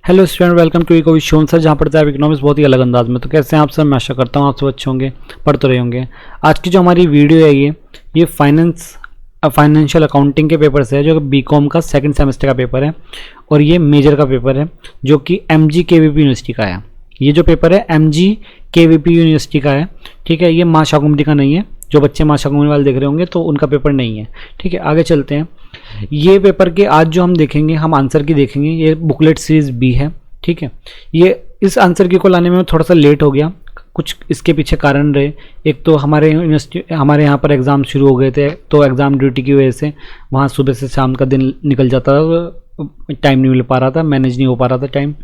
Hello student, welcome to Eco Vision sir, जहाँ पढ़ते हैं आप इकोनॉमिक्स बहुत ही अलग अंदाज में। तो कैसे हैं आप सब? मैं आशा करता हूँ आप सब अच्छे होंगे, पढ़ तो रहे होंगे। आज की जो हमारी वीडियो है ये फाइनेंशियल अकाउंटिंग के पेपर से है, जो बीकॉम का सेकंड सेमेस्टर का पेपर है और ये मेजर का पेपर है, जो कि MGKVP यूनिवर्सिटी का है। ये जो पेपर है MGKVP यूनिवर्सिटी का है, ठीक है। ये माँ शाकुंभरी का नहीं है। जो बच्चे माँ शाकुंभरी वाले देख रहे होंगे तो उनका पेपर नहीं है, ठीक है। आगे चलते हैं। ये पेपर के आज जो हम देखेंगे, हम आंसर की देखेंगे। ये बुकलेट सीरीज B है, ठीक है। ये इस आंसर की को लाने में थोड़ा सा लेट हो गया, कुछ इसके पीछे कारण रहे। एक तो हमारे यहाँ पर एग्ज़ाम शुरू हो गए थे, तो एग्ज़ाम ड्यूटी की वजह से वहाँ सुबह से शाम का दिन निकल जाता था, टाइम नहीं मिल पा रहा था, मैनेज नहीं हो पा रहा था टाइम।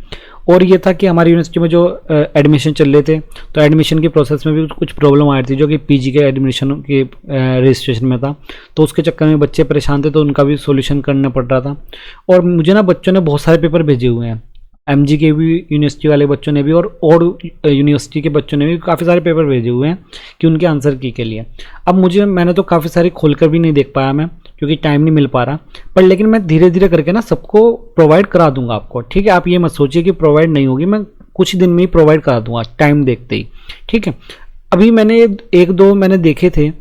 और ये था कि हमारी यूनिवर्सिटी में जो एडमिशन चल रहे थे, तो एडमिशन की प्रोसेस में भी कुछ प्रॉब्लम आ रही थी, जो कि PG के एडमिशन के रजिस्ट्रेशन में था। तो उसके चक्कर में बच्चे परेशान थे, तो उनका भी सॉल्यूशन करना पड़ रहा था। और मुझे ना बच्चों ने बहुत सारे पेपर भेजे हुए हैं, MGKV यूनिवर्सिटी वाले बच्चों ने भी और यूनिवर्सिटी के बच्चों ने भी काफ़ी सारे पेपर भेजे हुए हैं कि उनके आंसर की के लिए। अब मैंने तो काफ़ी सारे खोलकर भी नहीं देख पाया मैं, क्योंकि टाइम नहीं मिल पा रहा, पर लेकिन मैं धीरे धीरे करके ना सबको प्रोवाइड करा दूंगा आपको, ठीक है। आप ये मत सोचिए कि प्रोवाइड नहीं होगी, मैं कुछ दिन में ही प्रोवाइड करा दूंगा, टाइम देखते ही, ठीक है। अभी मैंने एक दो मैंने देखे थे,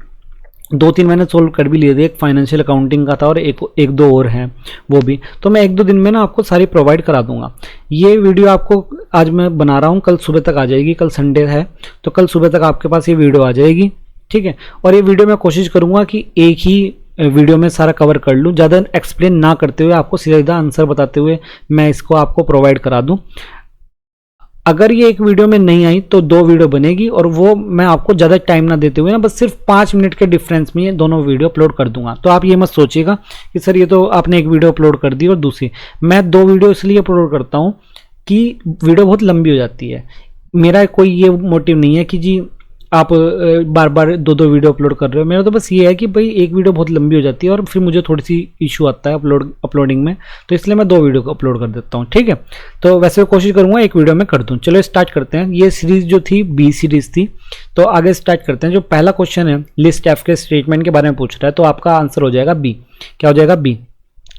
2-3 मैंने सोल्व कर भी लिए थे। एक फाइनेंशियल अकाउंटिंग का था और एक दो और हैं, वो भी तो मैं 1-2 दिन में ना आपको सारी प्रोवाइड करा दूंगा। ये वीडियो आपको आज मैं बना रहा हूँ, कल सुबह तक आ जाएगी। कल संडे है, तो कल सुबह तक आपके पास ये वीडियो आ जाएगी, ठीक है। और ये वीडियो मैं कोशिश करूँगा कि एक ही वीडियो में सारा कवर कर लूँ, ज़्यादा एक्सप्लेन ना करते हुए, आपको सीधा आंसर बताते हुए मैं इसको आपको प्रोवाइड करा दूँ। अगर ये एक वीडियो में नहीं आई तो 2 वीडियो बनेगी, और वो मैं आपको ज़्यादा टाइम ना देते हुए ना, बस सिर्फ 5 मिनट के डिफरेंस में ये दोनों वीडियो अपलोड कर दूंगा। तो आप ये मत सोचिएगा कि सर ये तो आपने एक वीडियो अपलोड कर दी और दूसरी। मैं 2 वीडियो इसलिए अपलोड करता हूँ कि वीडियो बहुत लंबी हो जाती है। मेरा कोई ये मोटिव नहीं है कि जी आप बार बार 2-2 वीडियो अपलोड कर रहे हो। मेरा तो बस ये है कि भाई एक वीडियो बहुत लंबी हो जाती है और फिर मुझे थोड़ी सी इशू आता है अपलोडिंग में, तो इसलिए मैं 2 वीडियो को अपलोड कर देता हूँ, ठीक है। तो वैसे कोशिश करूँगा एक वीडियो में कर दूँ। चलो स्टार्ट करते हैं। ये सीरीज जो थी B सीरीज थी, तो आगे स्टार्ट करते हैं। जो पहला क्वेश्चन है, लिस्ट F के स्टेटमेंट के बारे में पूछ रहा है, तो आपका आंसर हो जाएगा B। क्या हो जाएगा? B,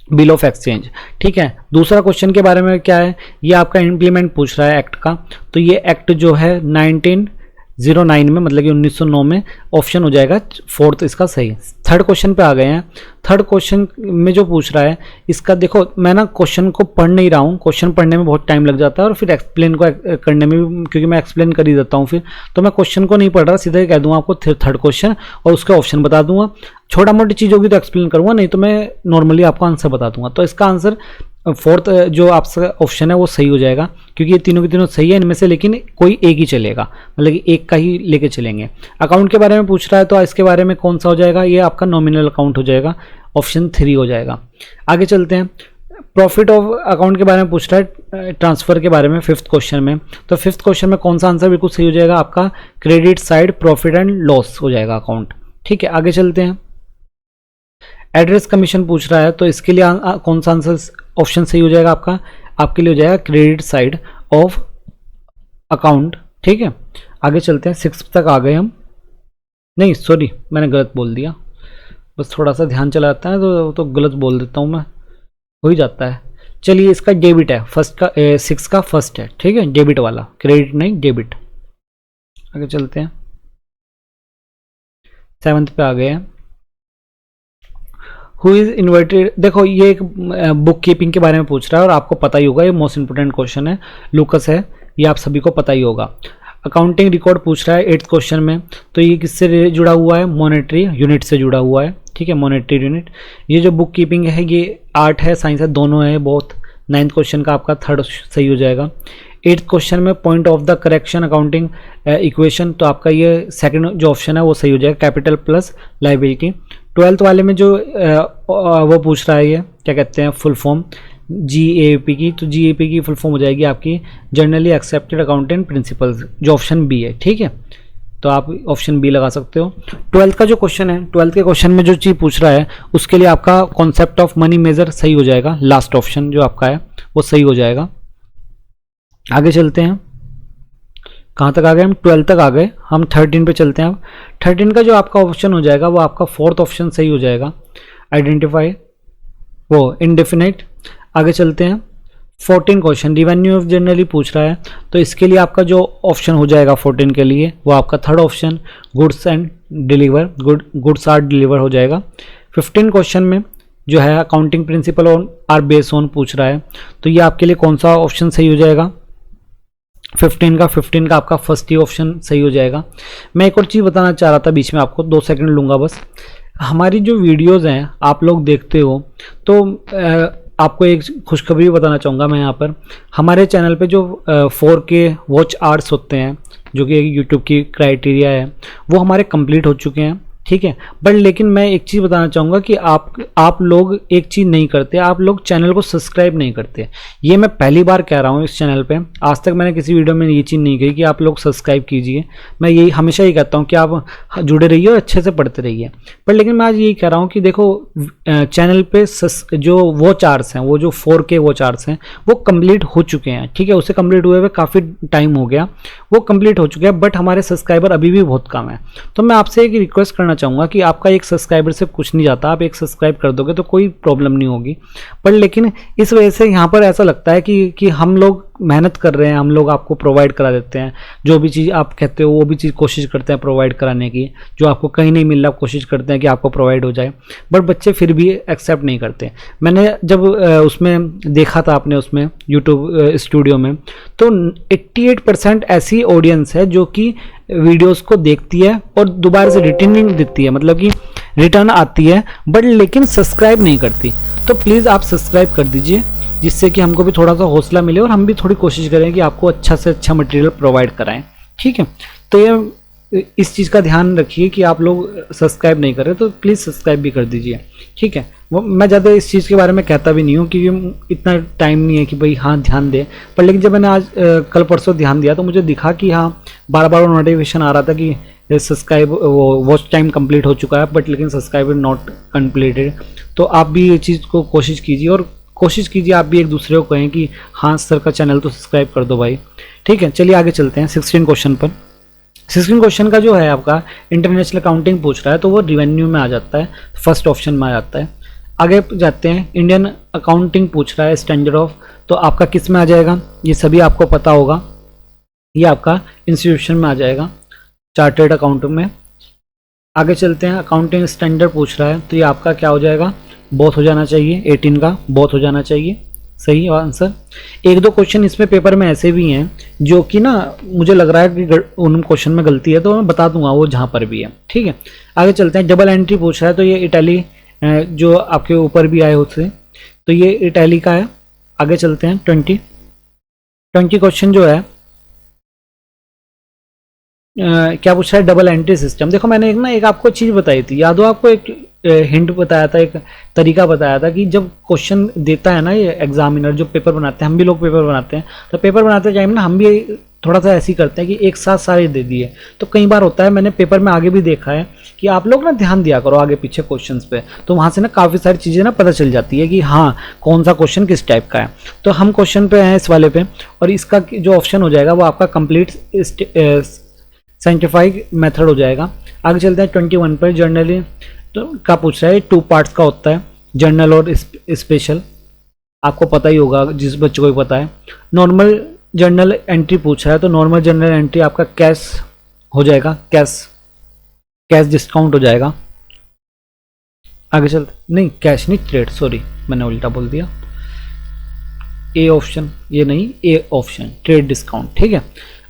बिल ऑफ एक्सचेंज, ठीक है। दूसरा क्वेश्चन के बारे में क्या है, ये आपका इम्प्लीमेंट पूछ रहा है एक्ट का, तो ये एक्ट जो है 1909 में, मतलब कि 1909 में, ऑप्शन हो जाएगा 4th इसका सही। थर्ड क्वेश्चन पे आ गए हैं। थर्ड क्वेश्चन में जो पूछ रहा है, इसका देखो मैं ना क्वेश्चन को पढ़ नहीं रहा हूँ, क्वेश्चन पढ़ने में बहुत टाइम लग जाता है और फिर एक्सप्लेन को करने में भी, क्योंकि मैं एक्सप्लेन कर ही देता हूँ फिर, तो मैं क्वेश्चन को नहीं पढ़ रहा, सीधे कह दूंगा आपको थर्ड क्वेश्चन और उसके ऑप्शन बता दूंगा। छोटा मोटी चीज़ होगी तो एक्सप्लेन करूँगा, नहीं तो मैं नॉर्मली आपको आंसर बता दूंगा। तो इसका आंसर 4th जो आपका ऑप्शन है वो सही हो जाएगा, क्योंकि ये तीनों के तीनों सही है इनमें से, लेकिन कोई एक ही चलेगा, मतलब कि एक का ही लेके चलेंगे। अकाउंट के बारे में पूछ रहा है, तो इसके बारे में कौन सा हो जाएगा? ये आपका नॉमिनल अकाउंट हो जाएगा, ऑप्शन 3 हो जाएगा। आगे चलते हैं। प्रॉफिट ऑफ अकाउंट के बारे में पूछ रहा है, ट्रांसफर के बारे में 5th क्वेश्चन में, तो 5th क्वेश्चन में कौन सा आंसर बिल्कुल सही हो जाएगा? आपका credit side profit and loss हो जाएगा अकाउंट, ठीक है। आगे चलते हैं। एड्रेस कमीशन पूछ रहा है, तो इसके लिए कौन सा आंसर ऑप्शन सही हो जाएगा? आपके लिए हो जाएगा क्रेडिट साइड ऑफ अकाउंट, ठीक है। आगे चलते हैं। 6th तक आ गए हम, नहीं सॉरी मैंने गलत बोल दिया, बस थोड़ा सा ध्यान चला जाता है तो गलत बोल देता हूँ मैं, हो ही जाता है। चलिए, इसका डेबिट है, 6 का फर्स्ट है, ठीक है, डेबिट वाला, क्रेडिट नहीं डेबिट। आगे चलते हैं। 7th पे आ गए हैं। हु इज इन्वर्टेड, देखो ये एक बुक कीपिंग के बारे में पूछ रहा है और आपको पता ही होगा, ये मोस्ट इंपोर्टेंट क्वेश्चन है। लूकस है, ये आप सभी को पता ही होगा। अकाउंटिंग रिकॉर्ड पूछ रहा है 8th क्वेश्चन में, तो ये किससे जुड़ा हुआ है? मॉनेटरी यूनिट से जुड़ा हुआ है, ठीक है, मॉनेटरी यूनिट। ये जो बुक कीपिंग है, ये आर्ट है साइंस है, दोनों है बोथ। 9th क्वेश्चन का आपका 3rd सही हो जाएगा। 8th क्वेश्चन में point of the correction accounting equation, तो आपका ये सेकंड जो ऑप्शन है वो सही हो जाएगा, कैपिटल प्लस लायबिलिटी। 12th वाले में जो वो पूछ रहा है, ये क्या कहते हैं फुल फॉर्म, GAP की, तो GAP की फुल फॉर्म हो जाएगी आपकी जनरली एक्सेप्टेड अकाउंटिंग प्रिंसिपल्स, जो ऑप्शन B है, ठीक है। तो आप ऑप्शन B लगा सकते हो। 12th का जो क्वेश्चन है, 12th के क्वेश्चन में जो चीज़ पूछ रहा है, उसके लिए आपका कॉन्सेप्ट ऑफ मनी मेजर सही हो जाएगा, लास्ट ऑप्शन जो आपका है वो सही हो जाएगा। आगे चलते हैं। कहाँ तक आ गए हम? 12 तक आ गए हम। 13 पे चलते हैं अब। 13 का जो आपका ऑप्शन हो जाएगा वो आपका 4th ऑप्शन सही हो जाएगा, आइडेंटिफाई वो इनडेफिनेट। आगे चलते हैं। 14 क्वेश्चन रिवेन्यू ऑफ जनरली पूछ रहा है, तो इसके लिए आपका जो ऑप्शन हो जाएगा 14 के लिए वो आपका third option goods and deliver, goods are deliver हो जाएगा। 15 क्वेश्चन में जो है accounting principle are base on पूछ रहा है, तो ये आपके लिए कौन सा ऑप्शन सही हो जाएगा? 15 का आपका फर्स्ट ही ऑप्शन सही हो जाएगा। मैं एक और चीज़ बताना चाह रहा था बीच में, आपको 2 सेकंड लूँगा बस। हमारी जो वीडियोस हैं आप लोग देखते हो, तो आपको एक खुशखबरी बताना चाहूँगा मैं यहाँ पर। हमारे चैनल पे जो 4K वॉच आवर्स होते हैं, जो कि यूट्यूब की क्राइटेरिया है, वो हमारे कंप्लीट हो चुके हैं, ठीक है। बट लेकिन मैं एक चीज़ बताना चाहूँगा कि आप लोग एक चीज़ नहीं करते, आप लोग चैनल को सब्सक्राइब नहीं करते। ये मैं पहली बार कह रहा हूँ इस चैनल पे, आज तक मैंने किसी वीडियो में ये चीज़ नहीं कही कि आप लोग सब्सक्राइब कीजिए। मैं यही हमेशा ही कहता हूँ कि आप जुड़े रहिए और अच्छे से पढ़ते रहिए। पर लेकिन मैं आज यही कह रहा हूँ कि देखो, चैनल पे जो वॉच आवर्स हैं, वो जो 4K वॉच आवर्स हैं, वो कंप्लीट हो चुके हैं, ठीक है। उसे कंप्लीट हुए हुए काफ़ी टाइम हो गया, वो कंप्लीट हो चुके हैं, बट हमारे सब्सक्राइबर अभी भी बहुत कम है। तो मैं आपसे एक रिक्वेस्ट करना चाहूँगा कि आपका एक सब्सक्राइबर से कुछ नहीं जाता, आप एक सब्सक्राइब कर दोगे तो कोई प्रॉब्लम नहीं होगी। पर लेकिन इस वजह से यहाँ पर ऐसा लगता है कि हम लोग मेहनत कर रहे हैं, हम लोग आपको प्रोवाइड करा देते हैं, जो भी चीज़ आप कहते हो वो भी चीज़ कोशिश करते हैं प्रोवाइड कराने की, जो आपको कहीं नहीं मिल रहा कोशिश करते हैं कि आपको प्रोवाइड हो जाए, बट बच्चे फिर भी एक्सेप्ट नहीं करते। मैंने जब उसमें देखा था अपने उसमें यूट्यूब स्टूडियो में, तो 88% ऐसी ऑडियंस है जो कि वीडियोस को देखती है और दोबारा से रिटर्निंग देती है, मतलब कि रिटर्न आती है, बट लेकिन सब्सक्राइब नहीं करती। तो प्लीज़ आप सब्सक्राइब कर दीजिए, जिससे कि हमको भी थोड़ा सा हौसला मिले और हम भी थोड़ी कोशिश करें कि आपको अच्छा से अच्छा मटेरियल प्रोवाइड कराएं, ठीक है। तो ये इस चीज़ का ध्यान रखिए कि आप लोग सब्सक्राइब नहीं कर रहे तो प्लीज़ सब्सक्राइब भी कर दीजिए, ठीक है। वो मैं ज़्यादा इस चीज़ के बारे में कहता भी नहीं हूँ क्योंकि इतना टाइम नहीं है कि भाई हाँ ध्यान दें, पर लेकिन जब मैंने आज कल परसों ध्यान दिया तो मुझे दिखा कि हाँ बार बार नोटिफिकेशन आ रहा था कि सब्सक्राइब वो वॉच टाइम कंप्लीट हो चुका है, बट लेकिन सब्सक्राइब नॉट कंप्लीटेड। तो आप भी ये चीज़ को कोशिश कीजिए और कोशिश कीजिए आप भी एक दूसरे को कहें कि हाँ सर का चैनल तो सब्सक्राइब कर दो भाई, ठीक है। चलिए आगे चलते हैं 16 क्वेश्चन पर। 16 क्वेश्चन का जो है आपका इंटरनेशनल अकाउंटिंग पूछ रहा है, तो वो रिवेन्यू में आ जाता है, फर्स्ट ऑप्शन में आ जाता है। आगे जाते हैं, इंडियन अकाउंटिंग पूछ रहा है स्टैंडर्ड ऑफ, तो आपका किस में आ जाएगा? ये सभी आपको पता होगा, ये आपका इंस्टीट्यूशन में आ जाएगा, चार्टर्ड अकाउंटिंग में। आगे चलते हैं, अकाउंटिंग स्टैंडर्ड पूछ रहा है, तो ये आपका क्या हो जाएगा? बोथ हो जाना चाहिए, 18 का बोथ हो जाना चाहिए, सही आंसर। एक दो क्वेश्चन इसमें पेपर में ऐसे भी हैं जो कि ना मुझे लग रहा है कि उन क्वेश्चन में गलती है, तो मैं बता दूंगा वो जहाँ पर भी है, ठीक है। आगे चलते हैं, डबल एंट्री पूछ रहा है, तो ये इटैली जो आपके ऊपर भी आए होते, तो ये इटैली का है। आगे चलते हैं 20 क्वेश्चन जो है क्या पूछ रहा है? Double entry system. देखो मैंने एक आपको चीज़ बताई थी, याद हो आपको? एक हिंट बताया था, एक तरीका बताया था कि जब क्वेश्चन देता है ना ये एग्जामिनर, जो पेपर बनाते हैं, हम भी लोग पेपर बनाते हैं, तो पेपर बनाते टाइम ना हम भी थोड़ा सा ऐसे ही करते हैं कि एक साथ सारे दे दिए। तो कई बार होता है, मैंने पेपर में आगे भी देखा है कि आप लोग ना ध्यान दिया करो आगे पीछे क्वेश्चंस पे, तो वहाँ से ना काफ़ी सारी चीज़ें ना पता चल जाती है कि हाँ कौन सा क्वेश्चन किस टाइप का है। तो हम क्वेश्चन पे हैं इस वाले पे, और इसका जो ऑप्शन हो जाएगा वो आपका कंप्लीट साइंटिफिक मेथड हो जाएगा। आगे चलते हैं 21 पर, जर्नली तो का पूछ रहा है, 2 पार्ट्स का होता है, जर्नल और स्पेशल, आपको पता ही होगा, जिस बच्चों को भी पता है। नॉर्मल जर्नल एंट्री पूछ रहा है, तो नॉर्मल जर्नल एंट्री आपका कैश हो जाएगा, कैश डिस्काउंट हो जाएगा। आगे चलते, नहीं कैश नहीं, ट्रेड, सॉरी मैंने उल्टा बोल दिया, ए ऑप्शन, ये नहीं ए ऑप्शन, ट्रेड डिस्काउंट, ठीक है।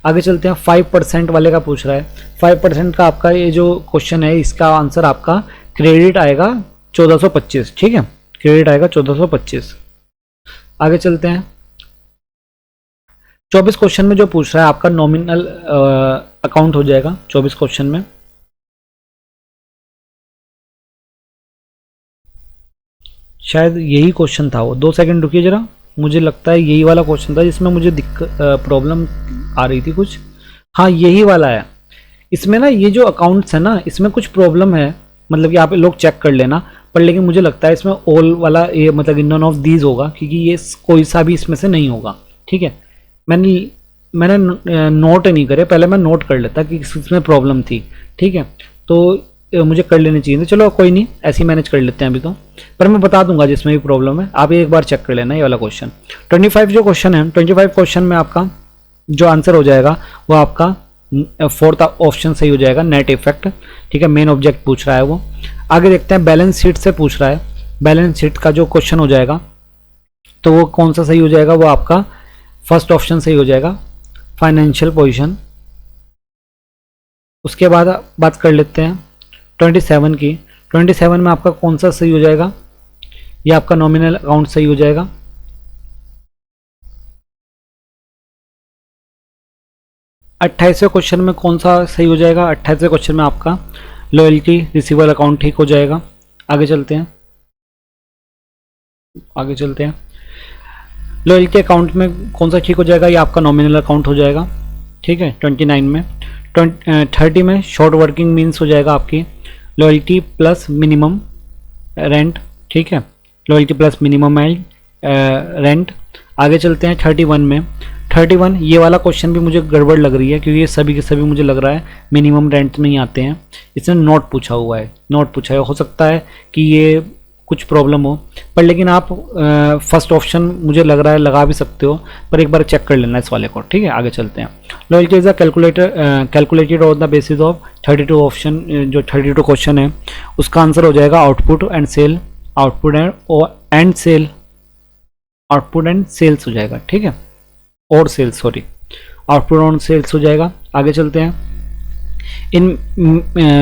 आगे चलते हैं, 5% वाले का पूछ रहा है। 5% का आपका ये जो क्वेश्चन है, इसका आंसर आपका क्रेडिट आएगा 1425, ठीक है, क्रेडिट आएगा 1425। आगे चलते हैं, 24 क्वेश्चन में जो पूछ रहा है आपका नॉमिनल अकाउंट हो जाएगा 24 क्वेश्चन में। शायद यही क्वेश्चन था वो, 2 सेकंड रुकिए जरा, मुझे लगता है यही वाला क्वेश्चन था जिसमें मुझे प्रॉब्लम आ रही थी कुछ। हाँ यही वाला है, इसमें ना ये जो अकाउंट्स है ना, इसमें कुछ प्रॉब्लम है, मतलब कि आप लोग चेक कर लेना, पर लेकिन मुझे लगता है इसमें ऑल वाला ये मतलब नन ऑफ दीज होगा, क्योंकि ये कोई सा भी इसमें से नहीं होगा, ठीक है। मैंने नोट नहीं करे, पहले मैं नोट कर लेता कि इसमें प्रॉब्लम थी, ठीक है। तो मुझे कर लेनी चाहिए थी, चलो कोई नहीं, ऐसे ही मैनेज कर लेते हैं अभी तो, पर मैं बता दूंगा जिसमें भी प्रॉब्लम है, आप एक बार चेक कर लेना ये वाला क्वेश्चन। 25 जो क्वेश्चन है, 25 क्वेश्चन में आपका जो आंसर हो जाएगा वो आपका फोर्थ ऑप्शन सही हो जाएगा, नेट इफेक्ट। ठीक है, मेन ऑब्जेक्ट पूछ रहा है वो। आगे देखते हैं, बैलेंस शीट से पूछ रहा है, बैलेंस शीट का जो क्वेश्चन हो जाएगा तो वो कौन सा सही हो जाएगा, वो आपका फर्स्ट ऑप्शन सही हो जाएगा, फाइनेंशियल पोजीशन। उसके बाद बात कर लेते हैं 27 की। 27 में आपका कौन सा सही हो जाएगा, ये आपका नॉमिनल अकाउंट सही हो जाएगा। अट्ठाईसवें क्वेश्चन में कौन सा सही हो जाएगा, 28वें क्वेश्चन में आपका लॉयल्टी रिसीवेबल अकाउंट ठीक हो जाएगा। आगे चलते हैं, आगे चलते हैं, लॉयल्टी अकाउंट में कौन सा ठीक हो जाएगा, ये आपका नॉमिनल अकाउंट हो जाएगा। ठीक है, 29 में। 30 में शॉर्ट वर्किंग मीन्स हो जाएगा आपकी लॉयल्टी प्लस मिनिमम रेंट। ठीक है, लॉयल्टी प्लस मिनिमम रेंट। आगे चलते हैं 31 में। 31 ये वाला क्वेश्चन भी मुझे गड़बड़ लग रही है, क्योंकि ये सभी के सभी मुझे लग रहा है मिनिमम रेंट में ही आते हैं। इसने नोट पूछा हुआ है, नोट पूछा है, हो सकता है कि ये कुछ प्रॉब्लम हो, पर लेकिन आप फर्स्ट ऑप्शन मुझे लग रहा है लगा भी सकते हो, पर एक बार चेक कर लेना इस वाले को। ठीक है, आगे चलते हैं। Loyalty is a calculated on the basis of 32 option, जो 32 क्वेश्चन है उसका आंसर हो जाएगा output and sale, output and sale, output and sales हो जाएगा। ठीक है, और sales, sorry, output on sales हो जाएगा। आगे चलते हैं, इन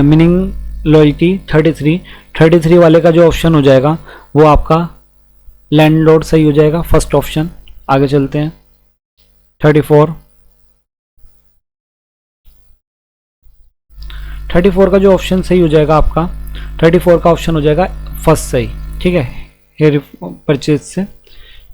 मीनिंग लॉयल्टी 33 वाले का जो ऑप्शन हो जाएगा वो आपका लैंडलॉर्ड सही हो जाएगा, फर्स्ट ऑप्शन। आगे चलते हैं 34 का जो ऑप्शन सही हो जाएगा आपका, 34 का ऑप्शन हो जाएगा फर्स्ट सही। ठीक है, हेयर परचेज से।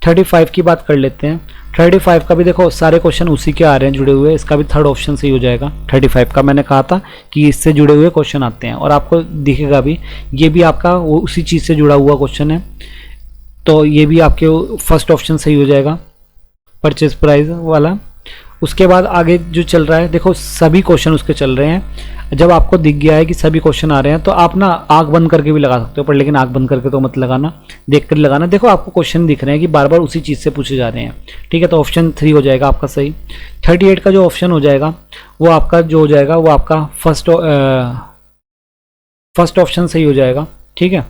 35 की बात कर लेते हैं। 35 का भी देखो सारे क्वेश्चन उसी के आ रहे हैं जुड़े हुए, इसका भी थर्ड ऑप्शन सही हो जाएगा। 35 का मैंने कहा था कि इससे जुड़े हुए क्वेश्चन आते हैं, और आपको दिखेगा भी ये भी आपका वो उसी चीज़ से जुड़ा हुआ क्वेश्चन है, तो ये भी आपके फर्स्ट ऑप्शन सही हो जाएगा, परचेज प्राइस वाला। उसके बाद आगे जो चल रहा है, देखो सभी क्वेश्चन उसके चल रहे हैं। जब आपको दिख गया है कि सभी क्वेश्चन आ रहे हैं तो आप ना आँख बंद करके भी लगा सकते हो, पर लेकिन आँख बंद करके तो मत लगाना, देख कर लगाना। देखो आपको क्वेश्चन दिख रहे हैं कि बार बार उसी चीज़ से पूछे जा रहे हैं। ठीक है, तो ऑप्शन 3 हो जाएगा आपका सही। 38 का जो ऑप्शन हो जाएगा वो आपका जो हो जाएगा वो आपका फर्स्ट ऑप्शन सही हो जाएगा। ठीक है,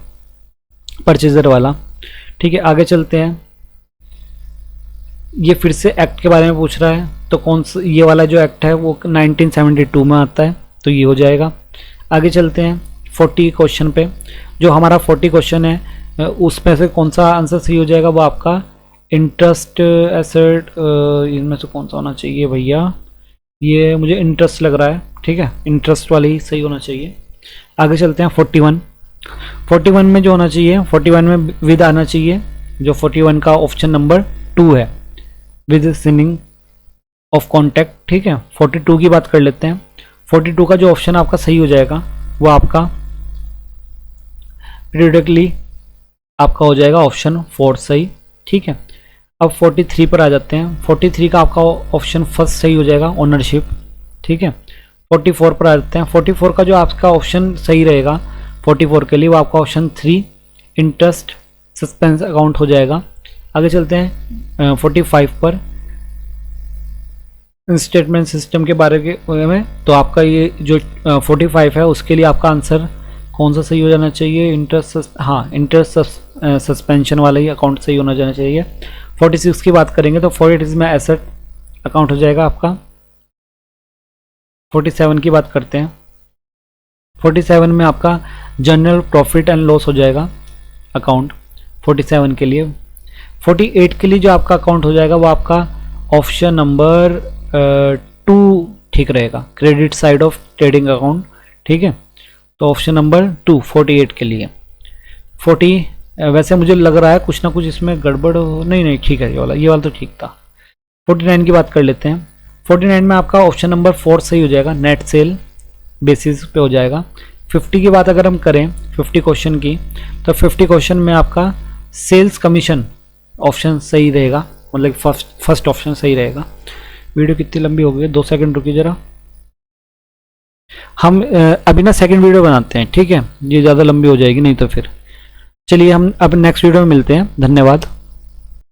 परचेजर वाला। ठीक है, आगे चलते हैं। ये फिर से एक्ट के बारे में पूछ रहा है, तो कौन सा ये वाला जो एक्ट है वो 1972 में आता है, तो ये हो जाएगा। आगे चलते हैं 40 क्वेश्चन पे। जो हमारा 40 क्वेश्चन है उसमें से कौन सा आंसर सही हो जाएगा, वो आपका इंटरेस्ट एसेट, इनमें से कौन सा होना चाहिए भैया, ये मुझे इंटरेस्ट लग रहा है। ठीक है, इंटरेस्ट वाली ही सही होना चाहिए। आगे चलते हैं 41 में जो होना चाहिए, 41 में विद आना चाहिए, जो 41 का ऑप्शन नंबर 2 है, विद सीमिंग ऑफ कॉन्टैक्ट। ठीक है, 42 की बात कर लेते हैं। 42 का जो ऑप्शन आपका सही हो जाएगा वो आपका पीरियडिकली आपका हो जाएगा ऑप्शन 4 सही। ठीक है, अब 43 पर आ जाते हैं। 43 का आपका ऑप्शन फर्स्ट सही हो जाएगा, ओनरशिप। ठीक है, 44 पर आ जाते हैं। 44 का जो आपका ऑप्शन सही रहेगा 44 के लिए वो आपका ऑप्शन 3 इंटरेस्ट सस्पेंस अकाउंट हो जाएगा। आगे चलते हैं 45 पर, स्टेटमेंट सिस्टम के बारे में। तो आपका ये जो 45 है उसके लिए आपका आंसर कौन सा सही हो जाना चाहिए, इंटरेस्ट, हाँ इंटरेस्ट सस्पेंशन वाला ही अकाउंट सही होना जाना चाहिए। 46 की बात करेंगे तो 46 में एसेट अकाउंट हो जाएगा आपका। 47 की बात करते हैं। 47 में आपका जनरल प्रॉफिट एंड लॉस हो जाएगा अकाउंट 47 के लिए। 48 के लिए जो आपका अकाउंट हो जाएगा वो आपका ऑप्शन नंबर 2 ठीक रहेगा, credit side of trading account. ठीक है, तो ऑप्शन नंबर 2 48 के लिए। 40 वैसे मुझे लग रहा है कुछ ना कुछ इसमें गड़बड़ नहीं ठीक है, ये वाला तो ठीक था। 49 की बात कर लेते हैं। 49 में आपका ऑप्शन नंबर 4 सही हो जाएगा, नेट सेल बेसिस पे हो जाएगा। 50 की बात अगर हम करें 50 क्वेश्चन की, तो 50 क्वेश्चन में आपका सेल्स कमीशन ऑप्शन सही रहेगा, मतलब फर्स्ट ऑप्शन सही रहेगा। वीडियो कितनी लंबी हो गई है, 2 सेकंड रुकिए जरा। हम अभी ना सेकंड वीडियो बनाते हैं, ठीक है, ये ज़्यादा लंबी हो जाएगी नहीं तो फिर। चलिए हम अब नेक्स्ट वीडियो में मिलते हैं, धन्यवाद।